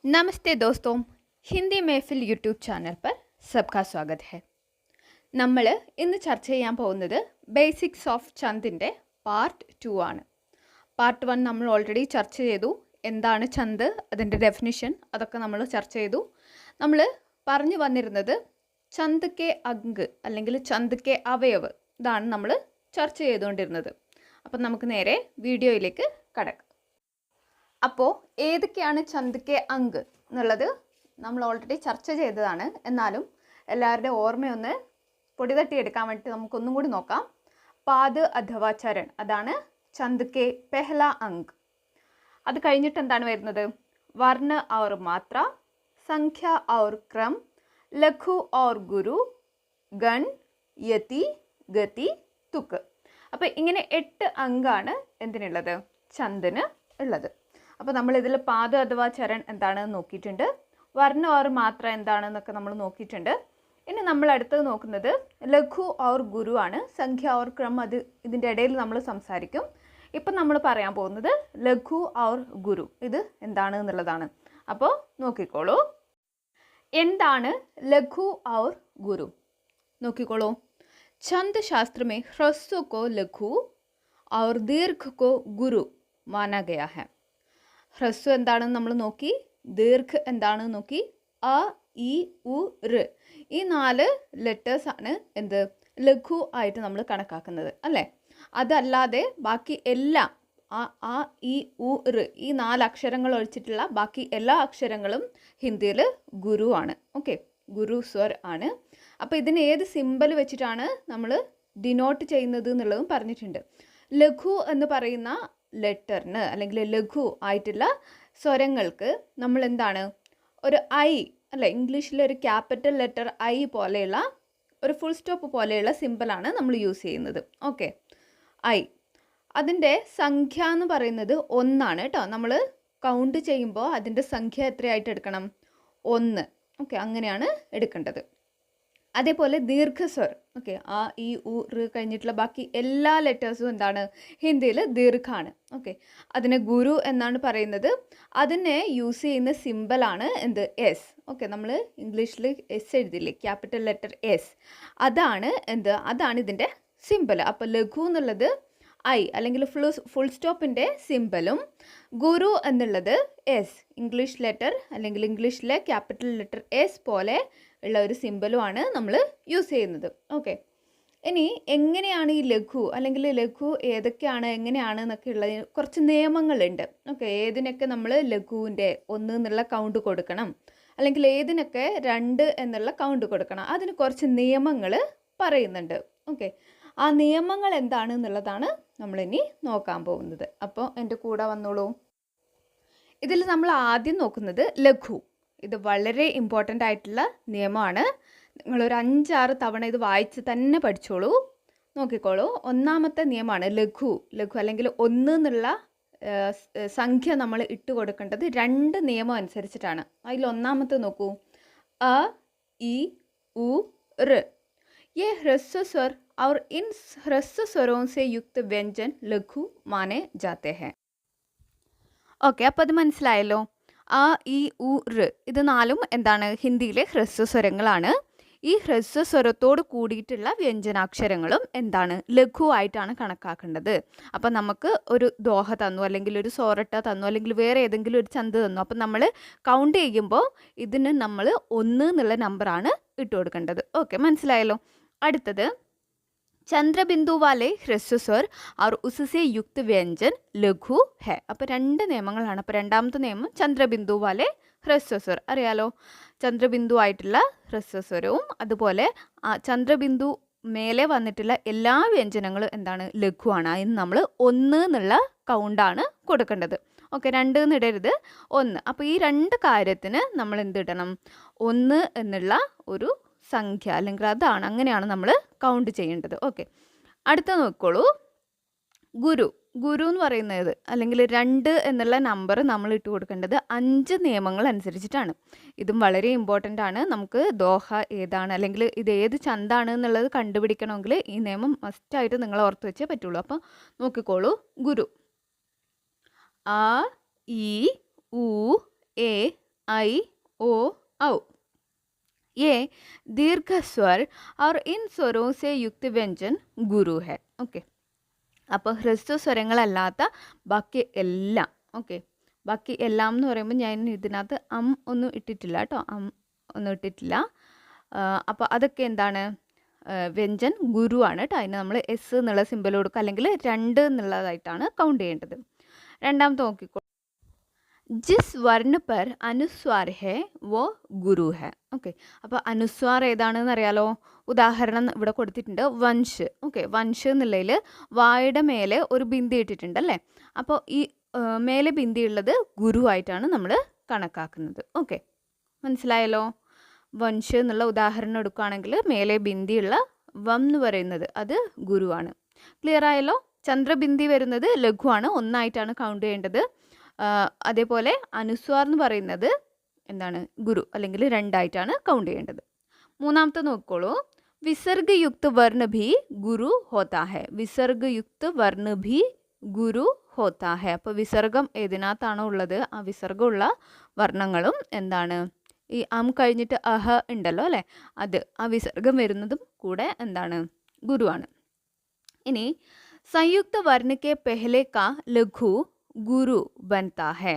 नमस्ते दोस्तों, हिंदी महफिल യൂട്യൂബ് ചാനൽ पर सबका स्वागत है. നമ്മൾ ഇന്ന് ചർച്ച ചെയ്യാൻ പോകുന്നത് ബേസിക്സ് ഓഫ് ചന്ദിൻ്റെ പാർട്ട് 2 ആണ്. പാർട്ട് 1 നമ്മൾ ഓൾറെഡി ചർച്ച ചെയ്തു. എന്താണ് ചന്ത്, അതിൻ്റെ ഡെഫിനിഷൻ, അതൊക്കെ നമ്മൾ ചർച്ച ചെയ്തു. നമ്മൾ പറഞ്ഞു വന്നിരുന്നത് ചന്ത് കെ അംഗ് അല്ലെങ്കിൽ ചന്ത് കെ അവയവ്, ഇതാണ് നമ്മൾ ചർച്ച ചെയ്തുകൊണ്ടിരുന്നത്. അപ്പം നമുക്ക് നേരെ വീഡിയോയിലേക്ക് കടക്കാം. അപ്പോൾ ഏതൊക്കെയാണ് ചന്ത് കെ അംഗ് എന്നുള്ളത് നമ്മൾ ഓൾറെഡി ചർച്ച ചെയ്തതാണ്. എന്നാലും എല്ലാവരുടെ ഓർമ്മയൊന്ന് പൊടി തട്ടിയെടുക്കാൻ വേണ്ടിയിട്ട് നമുക്കൊന്നും കൂടി നോക്കാം. പാദ് അഥവാ ചരൺ, അതാണ് ചന്ത് കെ പെഹ്ല അംഗ്. അത് കഴിഞ്ഞിട്ട് എന്താണ് വരുന്നത്? വർണ്ണ ഔർ മാത്ര, സംഖ്യ ഔർ ക്രം, ലഘു ഔർ ഗുരു, ഗൺ, യതി, ഗതി, തുക്ക്. അപ്പോൾ ഇങ്ങനെ 8 അംഗാണ് എന്തിനുള്ളത്? ചന്ദിന് ഉള്ളത്. അപ്പോൾ നമ്മളിതിൽ പാദ അഥവാ ചരൺ എന്താണെന്ന് നോക്കിയിട്ടുണ്ട്. വർണ്ണ ഔർ മാത്ര എന്താണെന്നൊക്കെ നമ്മൾ നോക്കിയിട്ടുണ്ട്. ഇനി നമ്മൾ അടുത്തത് നോക്കുന്നത് ലഘു ഔർ ഗുരു ആണ്. സംഖ്യ ഔർ ക്രം, അത് ഇതിൻ്റെ ഇടയിൽ നമ്മൾ സംസാരിക്കും. ഇപ്പം നമ്മൾ പറയാൻ പോകുന്നത് ലഘു ഔർ ഗുരു, ഇത് എന്താണ് എന്നുള്ളതാണ്. അപ്പോൾ നോക്കിക്കോളൂ, എന്താണ് ലഘു ഔർ ഗുരു നോക്കിക്കോളൂ. ചന്ദ് ശാസ്ത്ര में ह्रस्व को लघु और दीर्घ को गुरु माना गया है. ഹ്രസ്വ എന്താണെന്ന് നമ്മൾ നോക്കി, ദീർഘ എന്താണെന്ന് നോക്കി. അ, ഇ, ഉ, ഋ, ഈ 4 ലെറ്റേഴ്സാണ് എന്ത് ലഘു ആയിട്ട് നമ്മൾ കണക്കാക്കുന്നത് അല്ലേ. അതല്ലാതെ ബാക്കി എല്ലാം ആ, ഇ, ഉ, ഋ, ഈ 4 അക്ഷരങ്ങൾ ഒഴിച്ചിട്ടുള്ള ബാക്കി എല്ലാ അക്ഷരങ്ങളും ഹിന്ദിയിൽ ഗുരു ആണ്. ഓക്കെ, ഗുരു സ്വർ ആണ്. അപ്പോൾ ഇതിന് ഏത് സിമ്പൽ വെച്ചിട്ടാണ് നമ്മൾ ഡിനോട്ട് ചെയ്യുന്നത് എന്നുള്ളതും പറഞ്ഞിട്ടുണ്ട്. ലഘു എന്ന് പറയുന്ന ലെറ്ററിന് അല്ലെങ്കിൽ ലഘു ആയിട്ടുള്ള സ്വരങ്ങൾക്ക് നമ്മൾ എന്താണ് ഒരു ഐ അല്ല, ഇംഗ്ലീഷിലെ ഒരു ക്യാപിറ്റൽ ലെറ്റർ ഐ പോലെയുള്ള ഒരു ഫുൾ സ്റ്റോപ്പ് പോലെയുള്ള സിമ്പിളാണ് നമ്മൾ യൂസ് ചെയ്യുന്നത്. Okay, I. അതിൻ്റെ സംഖ്യ എന്ന് പറയുന്നത് 1 ആണ് കേട്ടോ. നമ്മൾ കൗണ്ട് ചെയ്യുമ്പോൾ അതിൻ്റെ സംഖ്യ എത്രയായിട്ട് എടുക്കണം? 1. ഓക്കെ, അങ്ങനെയാണ് എടുക്കേണ്ടത്. അതേപോലെ ദീർഘസ്വർ, ഓക്കെ, ആ, ഇ, ഉ, ഋ കഴിഞ്ഞിട്ടുള്ള ബാക്കി എല്ലാ ലെറ്റേഴ്സും എന്താണ് ഹിന്ദിയിൽ ദീർഘമാണ്. ഓക്കെ, അതിനെ ഗുരു എന്നാണ് പറയുന്നത്. അതിനെ യൂസ് ചെയ്യുന്ന സിമ്പലാണ് എന്ത്? എസ്. ഓക്കെ, നമ്മൾ ഇംഗ്ലീഷിൽ എസ് എഴുതില്ലേ, ക്യാപിറ്റൽ ലെറ്റർ എസ്, അതാണ് എന്ത്? അതാണ് ഇതിൻ്റെ സിമ്പൽ. അപ്പോൾ ലഘു എന്നുള്ളത് ഐ അല്ലെങ്കിൽ ഫുൾ സ്റ്റോപ്പിൻ്റെ സിമ്പലും ഗുരു എന്നുള്ളത് എസ്, ഇംഗ്ലീഷ് ലെറ്റർ അല്ലെങ്കിൽ ഇംഗ്ലീഷിലെ ക്യാപിറ്റൽ ലെറ്റർ എസ് പോലെ ഉള്ള ഒരു സിമ്പലുമാണ് നമ്മൾ യൂസ് ചെയ്യുന്നത്. ഓക്കെ, ഇനി എങ്ങനെയാണ് ഈ ലഘു അല്ലെങ്കിൽ ലഘു ഏതൊക്കെയാണ് എങ്ങനെയാണ് എന്നൊക്കെ ഉള്ള കുറച്ച് നിയമങ്ങളുണ്ട്. ഓക്കെ, ഏതിനൊക്കെ നമ്മൾ ലഘുവിൻ്റെ 1 എന്നുള്ള കൗണ്ട് കൊടുക്കണം അല്ലെങ്കിൽ ഏതിനൊക്കെ 2 എന്നുള്ള കൗണ്ട് കൊടുക്കണം, അതിന് കുറച്ച് നിയമങ്ങൾ പറയുന്നുണ്ട്. ഓക്കെ, ആ നിയമങ്ങൾ എന്താണ് എന്നുള്ളതാണ് നമ്മളിനി നോക്കാൻ പോകുന്നത്. അപ്പോൾ എൻ്റെ കൂടെ വന്നോളൂ. ഇതിൽ നമ്മൾ ആദ്യം നോക്കുന്നത് ലഘു. ഇത് വളരെ ഇമ്പോർട്ടൻ്റ് ആയിട്ടുള്ള നിയമമാണ്. നിങ്ങളൊരു 5-6 തവണ ഇത് വായിച്ച് തന്നെ പഠിച്ചോളൂ. നോക്കിക്കോളൂ, ഒന്നാമത്തെ നിയമമാണ് ലഘു. ലഘു അല്ലെങ്കിൽ 1 എന്നുള്ള സംഖ്യ നമ്മൾ ഇട്ട് കൊടുക്കേണ്ടത് 2 നിയമം അനുസരിച്ചിട്ടാണ്. അതിൽ ഒന്നാമത്തെ നോക്കൂ, അ, ഇ, ഉ, ഋ. ये ह्रस्व स्वर और इन ह्रस्व स्वरों से युक्त व्यंजन लघु माने जाते हैं. ഓക്കെ, അപ്പോൾ അത് മനസ്സിലായല്ലോ. ആ, ഇ, ഉ, ഋ, ഇത് 4ഉം എന്താണ് ഹിന്ദിയിലെ ഹ്രസ്വ സ്വരങ്ങളാണ്. ഈ ഹ്രസ്വ സ്വരത്തോട് കൂടിയിട്ടുള്ള വ്യഞ്ജനാക്ഷരങ്ങളും എന്താണ് ലഘു ആയിട്ടാണ് കണക്കാക്കേണ്ടത്. അപ്പം നമുക്ക് ഒരു ദോഹ തന്നു അല്ലെങ്കിൽ ഒരു സോറട്ട തന്നു അല്ലെങ്കിൽ വേറെ ഏതെങ്കിലും ഒരു ചന്ത് തന്നു. അപ്പം നമ്മൾ കൗണ്ട് ചെയ്യുമ്പോൾ ഇതിന് നമ്മൾ 1 എന്നുള്ള നമ്പറാണ് ഇട്ട് കൊടുക്കേണ്ടത്. ഓക്കെ, മനസ്സിലായല്ലോ. അടുത്തത് ചന്ദ്രബിന്ദു വാലെ ഹ്രസ്വ സ്വർ और उससे युक्त व्यंजन लघु है. അപ്പോൾ 2 നിയമങ്ങളാണ്. അപ്പോൾ രണ്ടാമത്തെ നിയമം ചന്ദ്രബിന്ദു വാലെ ഹ്രസ്വ സ്വർ, അറിയാലോ, ചന്ദ്രബിന്ദു ആയിട്ടുള്ള ഹ്രസ്വ സ്വരവും അതുപോലെ ചന്ദ്രബിന്ദു മേലെ വന്നിട്ടുള്ള എല്ലാ വ്യഞ്ജനങ്ങളും എന്താണ് ലഘുവാണ്. അതിന് നമ്മൾ 1 എന്നുള്ള കൗണ്ടാണ് കൊടുക്കേണ്ടത്. ഓക്കെ, 2 എന്ന് ഇടരുത്, 1. അപ്പോൾ ഈ 2 കാര്യത്തിന് നമ്മൾ എന്തിടണം? 1 എന്നുള്ള ഒരു സംഖ്യ അല്ലെങ്കിൽ അതാണ്, അങ്ങനെയാണ് നമ്മൾ കൗണ്ട് ചെയ്യേണ്ടത്. ഓക്കെ, അടുത്ത നോക്കിക്കോളൂ, ഗുരു. ഗുരു എന്ന് പറയുന്നത് അല്ലെങ്കിൽ 2 എന്നുള്ള നമ്പർ നമ്മൾ ഇട്ട് കൊടുക്കേണ്ടത് 5 നിയമങ്ങൾ അനുസരിച്ചിട്ടാണ്. ഇതും വളരെ ഇമ്പോർട്ടൻ്റ് ആണ്. നമുക്ക് ദോഹ ഏതാണ് അല്ലെങ്കിൽ ഇത് ഏത് ചന്താണ് എന്നുള്ളത് കണ്ടുപിടിക്കണമെങ്കിൽ ഈ നിയമം മസ്റ്റായിട്ട് നിങ്ങൾ ഓർത്ത് വെച്ചേ പറ്റുള്ളൂ. അപ്പോൾ നോക്കിക്കോളൂ, ഗുരു, ആ, ഇ, ഉ, എ, आई ओ औ। ये दीर्घ स्वर और इन स्वरों से युक्त व्यंजन गुरु है. ഓക്കെ, അപ്പോൾ ഹ്രസ്വ സ്വരങ്ങളല്ലാത്ത ബാക്കി എല്ലാം, ഓക്കെ, ബാക്കി എല്ലാം എന്ന് പറയുമ്പോൾ ഞാൻ ഇതിനകത്ത് ഒന്നും ഇട്ടിട്ടില്ല കേട്ടോ, ഒന്നും ഇട്ടിട്ടില്ല. അപ്പോൾ അതൊക്കെ എന്താണ്, വ്യഞ്ജൻ ഗുരുവാണ് കേട്ടോ. അതിന് നമ്മൾ എസ് എന്നുള്ള സിമ്പൽ കൊടുക്കുക, അല്ലെങ്കിൽ 2 എന്നുള്ളതായിട്ടാണ് കൗണ്ട് ചെയ്യേണ്ടത്. രണ്ടാമത്തെ നോക്കിക്കോ, ജിസ് വർണ്ണ പർ അനുസ്വാർ ഹെ വോ ഗുരു ഹെ. ഓക്കെ, അപ്പോൾ അനുസ്വാർ ഏതാണെന്ന് അറിയാലോ. ഉദാഹരണം ഇവിടെ കൊടുത്തിട്ടുണ്ട്, വൻഷ്. ഓക്കെ, വൻഷ് എന്നുള്ളതിൽ വായുടെ മേലെ ഒരു ബിന്ദി ഇട്ടിട്ടുണ്ട് അല്ലേ. അപ്പോൾ ഈ മേലെ ബിന്ദി ഉള്ളത് ഗുരു ആയിട്ടാണ് നമ്മൾ കണക്കാക്കുന്നത്. ഓക്കെ, മനസ്സിലായല്ലോ. വൻഷ് എന്നുള്ള ഉദാഹരണം എടുക്കുകയാണെങ്കിൽ മേലെ ബിന്ദിയുള്ള വം എന്ന് പറയുന്നത് അത് ഗുരുവാണ്. ക്ലിയർ ആയല്ലോ. ചന്ദ്രബിന്ദി വരുന്നത് ലഘുവാണ്, ഒന്നായിട്ടാണ് കൗണ്ട് ചെയ്യേണ്ടത്. അതേപോലെ അനുസ്വാർ എന്ന് പറയുന്നത് എന്താണ്, ഗുരു, അല്ലെങ്കിൽ 2 ആയിട്ടാണ് കൗണ്ട് ചെയ്യേണ്ടത്. മൂന്നാമത്തെ നോക്കിക്കോളൂ, വിസർഗയുക്ത വർണ്ണ ഭി ഗുരു ഹോത്താ ഹെ. വിസർഗയുക്ത വർണ്ണ ഭി ഗുരു ഹോത്താ ഹെ. അപ്പോൾ വിസർഗം ഏതിനകത്താണോ ഉള്ളത് ആ വിസർഗമുള്ള വർണ്ണങ്ങളും എന്താണ്, ഈ കഴിഞ്ഞിട്ട് അഹ ഉണ്ടല്ലോ അല്ലേ, അത് ആ വിസർഗം വരുന്നതും കൂടെ എന്താണ്, ഗുരുവാണ്. ഇനി സംയുക്ത വर्ण के पहले का लघु ഗുരു ബൻതാ ഹെ.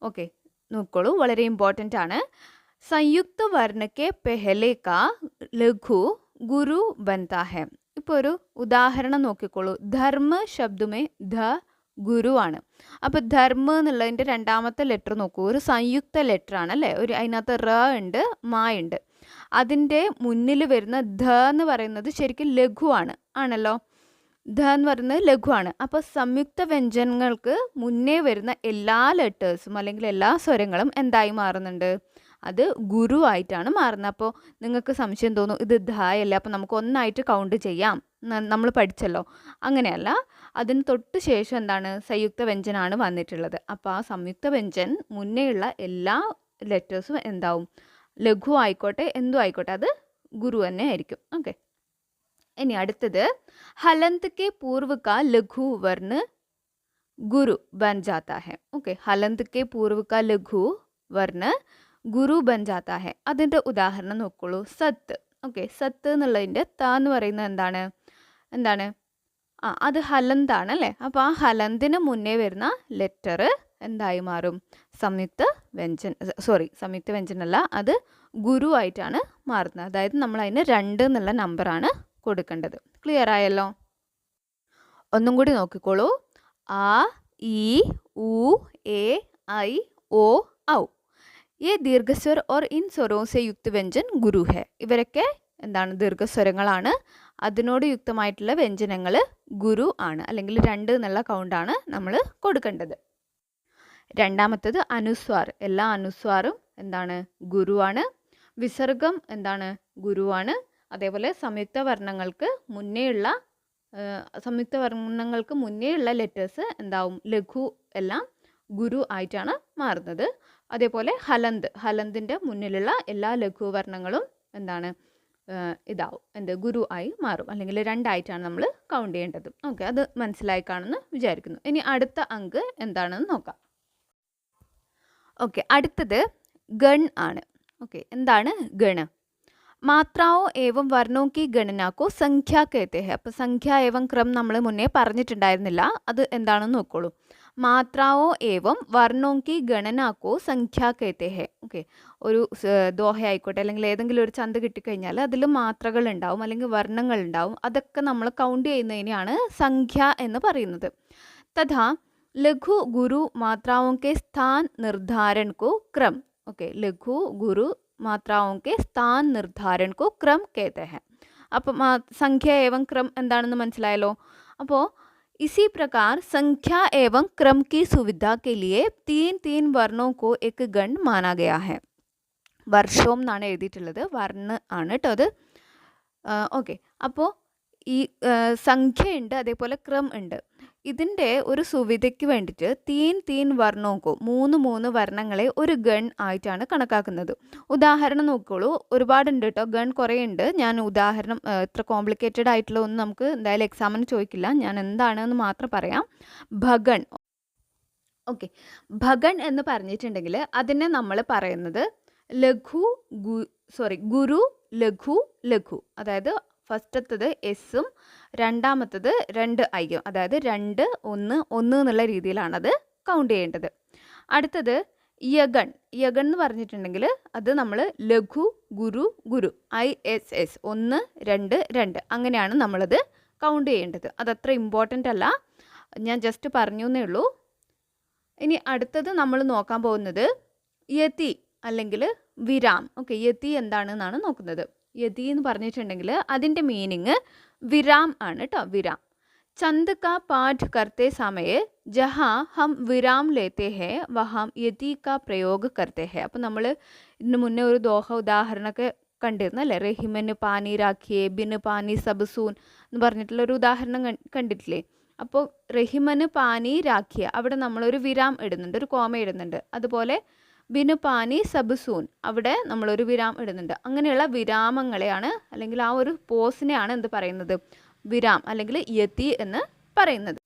ഓക്കെ, നോക്കോളൂ, വളരെ ഇമ്പോർട്ടൻ്റ് ആണ്. സംയുക്ത വർണ്ണക്കെ പെഹലെ കാ ലഘു ഗുരു ബൻതാ ഹെ. ഇപ്പോൾ ഒരു ഉദാഹരണം നോക്കിക്കോളൂ. ധർമ്മ ശബ്ദമേ ധ ഗുരുവാണ്. അപ്പോൾ ധർമ്മ എന്നുള്ളതിൻ്റെ രണ്ടാമത്തെ ലെറ്റർ നോക്കൂ, ഒരു സംയുക്ത ലെറ്റർ ആണ് അല്ലേ. അതിനകത്ത് റ ഉണ്ട്, മാ ഉണ്ട്. അതിൻ്റെ മുന്നിൽ വരുന്ന ധ എന്ന് പറയുന്നത് ശരിക്കും ലഘുവാണ് ആണല്ലോ. ധ എന്ന് പറയുന്നത് ലഘുവാണ്. അപ്പോൾ സംയുക്ത വ്യഞ്ജനങ്ങൾക്ക് മുന്നേ വരുന്ന എല്ലാ ലെറ്റേഴ്സും അല്ലെങ്കിൽ എല്ലാ സ്വരങ്ങളും എന്തായി മാറുന്നുണ്ട്, അത് ഗുരു ആയിട്ടാണ് മാറുന്നത്. അപ്പോൾ നിങ്ങൾക്ക് സംശയം തോന്നും, ഇത് ധയല്ല, അപ്പോൾ നമുക്ക് ഒന്നായിട്ട് കൗണ്ട് ചെയ്യാം, നമ്മൾ പഠിച്ചല്ലോ. അങ്ങനെയല്ല, അതിന് തൊട്ട് ശേഷം എന്താണ്, സംയുക്ത വ്യഞ്ജനാണ് വന്നിട്ടുള്ളത്. അപ്പോൾ ആ സംയുക്ത വ്യഞ്ജൻ മുന്നേയുള്ള എല്ലാ ലെറ്റേഴ്സും എന്താവും, ലഘു ആയിക്കോട്ടെ എന്തും ആയിക്കോട്ടെ അത് ഗുരു തന്നെ ആയിരിക്കും. ഓക്കെ, ഇനി അടുത്തത് ഹലന്ത് കെ പൂർവ് കാ ലഘു വർണ്ണ ഗുരു ബൻ ജാത്താ ഹെ. ഓക്കെ, ഹലന്ത് കെ പൂർവ് കാ ലഘു വർണ്ണ ഗുരു ബൻ ജാത്താ ഹെ. അതിൻ്റെ ഉദാഹരണം നോക്കോളൂ, സത്ത്. ഓക്കെ, സത്ത് എന്നുള്ളതിൻ്റെ ത എന്ന് പറയുന്നത് എന്താണ്, അത് ഹലന്താണ് അല്ലേ. അപ്പോൾ ആ ഹലന്തിന് മുന്നേ വരുന്ന ലെറ്റർ എന്തായി മാറും, സംയുക്ത വ്യഞ്ജനല്ല, അത് ഗുരു ആയിട്ടാണ് മാറുന്നത്. അതായത് നമ്മൾ അതിന് 2 എന്നുള്ള നമ്പറാണ് കൊടുക്കേണ്ടത്. ക്ലിയർ ആയല്ലോ. ഒന്നും കൂടി നോക്കിക്കോളൂ, ആ ഇ ഉ എ ഐ ഓ ഔ. ये ദീർഘസ്വർ और इन स्वरों से युक्त व्यंजन गुरु है. ഇവരൊക്കെ എന്താണ്, ദീർഘസ്വരങ്ങളാണ്. അതിനോട് യുക്തമായിട്ടുള്ള വ്യഞ്ജനങ്ങൾ ഗുരു ആണ്, അല്ലെങ്കിൽ 2 എന്നുള്ള കൗണ്ടാണ് നമ്മൾ കൊടുക്കേണ്ടത്. രണ്ടാമത്തത് അനുസ്വാർ. എല്ലാ അനുസ്വാറും എന്താണ്, ഗുരുവാണ്. വിസർഗം എന്താണ്, ഗുരുവാണ്. അതേപോലെ സംയുക്ത വർണ്ണങ്ങൾക്ക് മുന്നേയുള്ള ലെറ്റേഴ്സ് എന്താവും, ലഘു എല്ലാം ഗുരു ആയിട്ടാണ് മാറുന്നത്. അതേപോലെ ഹലന്തിൻ്റെ മുന്നിലുള്ള എല്ലാ ലഘുവർണ്ണങ്ങളും എന്താണ്, ഇതാവും ഗുരു ആയി മാറും, അല്ലെങ്കിൽ 2 ആയിട്ടാണ് നമ്മൾ കൗണ്ട് ചെയ്യേണ്ടത്. ഓക്കെ, അത് മനസ്സിലായി കാണുമെന്ന് വിചാരിക്കുന്നു. ഇനി അടുത്ത അങ്ക് എന്താണെന്ന് നോക്കാം. ഓക്കെ, അടുത്തത് ഗൺ ആണ്. ഓക്കെ, എന്താണ് ഗൺ? മാത്രാओं एवं वर्णों की गणना को संख्या कहते हैं. അപ്പോൾ സംഖ്യ ഏവം ക്രം നമ്മൾ മുന്നേ പറഞ്ഞിട്ടുണ്ടായിരുന്നില്ല, അത് എന്താണെന്ന് നോക്കോളൂ. മാത്രാओं एवं वर्णों की गणना को संख्या कहते हैं. ഓക്കെ, ഒരു ദോഹ ആയിക്കോട്ടെ അല്ലെങ്കിൽ ഏതെങ്കിലും ഒരു ചന്ത് കിട്ടിക്കഴിഞ്ഞാൽ അതിൽ മാത്രകൾ ഉണ്ടാവും അല്ലെങ്കിൽ വർണ്ണങ്ങൾ ഉണ്ടാവും. അതൊക്കെ നമ്മൾ കൗണ്ട് ചെയ്യുന്നതിനെയാണ് സംഖ്യ എന്ന് പറയുന്നത്. തഥാ ലഘു ഗുരു മാത്രാओं के स्थान निर्धारण को क्रम. ഓക്കെ, ലഘു ഗുരു മാത്രാओं के स्थान निर्धारण को क्रम कहते हैं. അപ്പം സംഖ്യ ഏവം ക്രം എന്താണെന്ന് മനസ്സിലായല്ലോ. അപ്പോൾ इसी प्रकार संख्या एवं क्रम की सुविधा के लिए 3 वर्णों को एक गण माना गया है. വർഷവും എന്നാണ് എഴുതിയിട്ടുള്ളത്, വർണ്ണ ആണ് കേട്ടോ അത്. ഓക്കെ, അപ്പോൾ ഈ സംഖ്യ ഉണ്ട്, അതേപോലെ ക്രം ഉണ്ട്. ഇതിൻ്റെ ഒരു സുവിധയ്ക്ക് വേണ്ടിയിട്ട് 3 വർണ്ണോക്കോ 3 വർണ്ണങ്ങളെ ഒരു ഗൺ ആയിട്ടാണ് കണക്കാക്കുന്നത്. ഉദാഹരണം നോക്കിക്കോളൂ, ഒരുപാടുണ്ട് കേട്ടോ, ഗൺ കുറേ ഉണ്ട്. ഞാൻ ഉദാഹരണം ഇത്ര കോംപ്ലിക്കേറ്റഡ് ആയിട്ടുള്ള ഒന്നും നമുക്ക് എന്തായാലും എക്സാമിന് ചോദിക്കില്ല, ഞാൻ എന്താണെന്ന് മാത്രം പറയാം. ഭഗൺ. ഓക്കെ. ഭഗൻ എന്ന് പറഞ്ഞിട്ടുണ്ടെങ്കിൽ അതിനെ നമ്മൾ പറയുന്നത് ലഘു ഗുരു ലഘു ലഘു. അതായത് ഫസ്റ്റത്തത് എസ്സും രണ്ടാമത്തത് 2 ഐയും, അതായത് 2 1 1 എന്നുള്ള രീതിയിലാണത് കൗണ്ട് ചെയ്യേണ്ടത്. അടുത്തത് യഗൺ. യഗൺ എന്ന് പറഞ്ഞിട്ടുണ്ടെങ്കിൽ അത് നമ്മൾ ലഘു ഗുരു ഗുരു ISS 1 2 2 അങ്ങനെയാണ് നമ്മളത് കൗണ്ട് ചെയ്യേണ്ടത്. അതത്ര ഇമ്പോർട്ടൻ്റ് അല്ല, ഞാൻ ജസ്റ്റ് പറഞ്ഞു എന്നേ ഉള്ളൂ. ഇനി അടുത്തത് നമ്മൾ നോക്കാൻ പോകുന്നത് യതി അല്ലെങ്കിൽ വിരാം. ഓക്കെ, യതി എന്താണെന്നാണ് നോക്കുന്നത്. യതി എന്ന് പറഞ്ഞിട്ടുണ്ടെങ്കിൽ അതിൻ്റെ മീനിങ് വിരാം ആണ് കേട്ടോ, വിരാം. ചന്ദ് കാ പാഠ് കർത്തെ സമയേ ജഹാ ഹം വിരാം ലേത്തെ ഹേ വഹാം യതി കാ പ്രയോഗ് കർത്തെ ഹേ. അപ്പോൾ നമ്മൾ ഇതിന് മുന്നേ ഒരു ദോഹ ഉദാഹരണമൊക്കെ കണ്ടിരുന്നു അല്ലേ? റഹിമന് പാനി രാഖിയേ ബിന് പാനി സബ്സൂൻ എന്ന് പറഞ്ഞിട്ടുള്ളൊരു ഉദാഹരണം കണ്ടിട്ടില്ലേ? അപ്പോൾ റഹിമന് പാനി രാഖിയ, അവിടെ നമ്മളൊരു വിരാം ഇടുന്നുണ്ട്, ഒരു കോമ ഇടുന്നുണ്ട്. അതുപോലെ ബിന് പാനി സബ്സൂൻ, അവിടെ നമ്മളൊരു വിരാം ഇടുന്നുണ്ട്. അങ്ങനെയുള്ള വിരാമങ്ങളെയാണ് അല്ലെങ്കിൽ ആ ഒരു പോസിനെയാണ് എന്ത് പറയുന്നത്? വിരാം അല്ലെങ്കിൽ യതി എന്ന് പറയുന്നത്.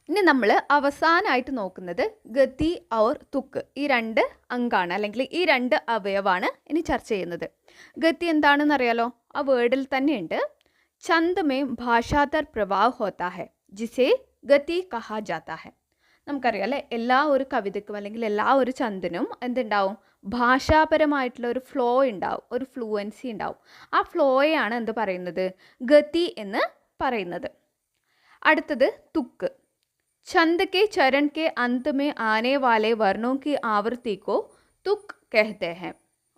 ഇനി നമ്മൾ അവസാനമായിട്ട് നോക്കുന്നത് ഗതി ഔർ തുക്ക്. ഈ 2 അംഗാണ് അല്ലെങ്കിൽ ഈ 2 അവയവാണ് ഇനി ചർച്ച ചെയ്യുന്നത്. ഗതി എന്താണെന്ന് അറിയാലോ? ആ വേർഡിൽ തന്നെയുണ്ട്. ചന്ദ് മേ ഭാഷാതർ പ്രവാഹ് ഹോത്താ ഹെ ജിസേ ഗതി കഹാ ജാത്താ ഹെ. നമുക്കറിയാം അല്ലേ, എല്ലാ ഒരു കവിതയ്ക്കും അല്ലെങ്കിൽ എല്ലാ ഒരു ചന്ദിനും എന്തുണ്ടാവും? ഭാഷാപരമായിട്ടുള്ള ഒരു ഫ്ലോ ഉണ്ടാവും, ഒരു ഫ്ലുവൻസി ഉണ്ടാവും. ആ ഫ്ലോയെയാണ് എന്ത് പറയുന്നത്? ഗതി എന്ന് പറയുന്നത്. അടുത്തത് തുക്ക്. छंद के चरण के अंत में आने वाले वर्णों की आवर्ती को तुक कहते हैं.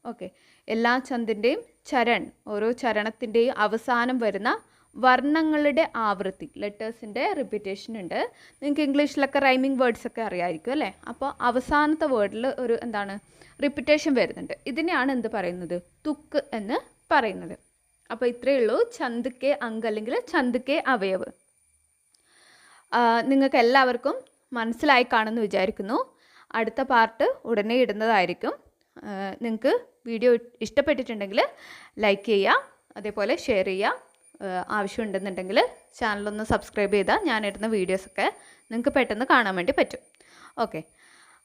ഓക്കെ, എല്ലാ ചന്ദിൻ്റെയും ചരൺ, ഓരോ ചരണത്തിൻ്റെയും അവസാനം വരുന്ന വർണ്ണങ്ങളുടെ ആവൃത്തി, ലെറ്റേഴ്സിൻ്റെ റിപ്പീറ്റേഷൻ ഉണ്ട്. നിങ്ങൾക്ക് ഇംഗ്ലീഷിലൊക്കെ റൈമിംഗ് വേർഡ്സ് ഒക്കെ അറിയാമായിരിക്കും അല്ലേ? അപ്പോൾ അവസാനത്തെ വേർഡിൽ ഒരു എന്താണ് റിപ്പീറ്റേഷൻ വരുന്നുണ്ട്. ഇതിനെയാണ് എന്ത് പറയുന്നത്? തുക്ക് എന്ന് പറയുന്നത്. അപ്പോൾ ഇത്രയേ ഉള്ളൂ ചന്ദ് കെ അംഗ് അല്ലെങ്കിൽ ചന്ദ് കെ അവയവ്. നിങ്ങൾക്ക് എല്ലാവർക്കും മനസ്സിലായി കാണുമെന്ന് വിചാരിക്കുന്നു. അടുത്ത പാർട്ട് ഉടനെ ഇടുന്നതായിരിക്കും. നിങ്ങൾക്ക് വീഡിയോ ഇഷ്ടപ്പെട്ടിട്ടുണ്ടെങ്കിൽ ലൈക്ക് ചെയ്യുക, അതേപോലെ ഷെയർ ചെയ്യുക. ആവശ്യമുണ്ടെന്നുണ്ടെങ്കിൽ ചാനലൊന്ന് സബ്സ്ക്രൈബ് ചെയ്താൽ ഞാനിടുന്ന വീഡിയോസൊക്കെ നിങ്ങൾക്ക് പെട്ടെന്ന് കാണാൻ വേണ്ടി പറ്റും. ഓക്കെ,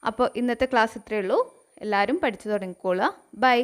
അപ്പോൾ ഇന്നത്തെ ക്ലാസ് ഇത്രയേ ഉള്ളൂ. എല്ലാവരും പഠിച്ചു തുടങ്ങിക്കോളുക. ബൈ.